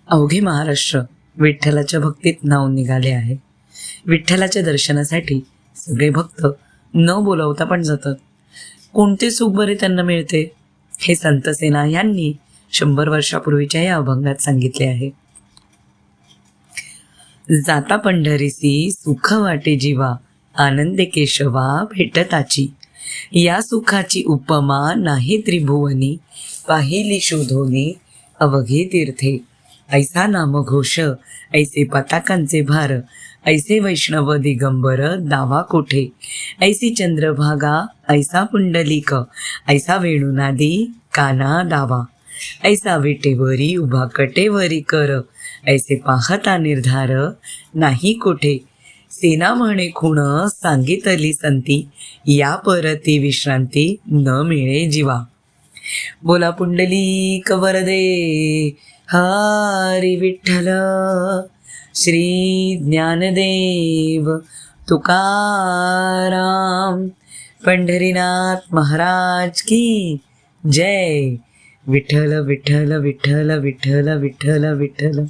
अवघे महाराष्ट्र विठ्ठलाच्या भक्तीत नाव निघाले आहे. विठ्ठलाच्या दर्शनासाठी सगळे भक्त न बोलावता पण जातात. कोणते सुख बरे त्यांना मिळते हे संतसेना यांनी 100 वर्षापूर्वीच्या या अभंगात सांगितले आहे. जाता पंढरीसी सुख वाटे जीवा, आनंदे केशवा भेटताची. या सुखाची उपमा नाही त्रिभुवनी, पाहिली शोधोनी अवघे तीर्थे. ऐसा नामघोष ऐसे पताकांचे भार, ऐसे वैष्णव दिगंबर दावा कोठे. ऐसी चंद्रभागा ऐसा पुंडलिक, ऐसा वेणुनादी काना दावा. ऐसा विटेवरी उभा कटेवरी कर, ऐसे पाहता निर्धार नाही कोठे. सेना म्हणे खुण सांगितली संती, या परती विश्रांती न मिळे जीवा. बोला पुंडलिक वरदे हरी विठ्ठल. श्री ज्ञानदेव तुकाराम पंढरीनाथ महाराज की जय. विठ्ठल विठ्ठल विठ्ठल विठ्ठल विठ्ठल विठ्ठल.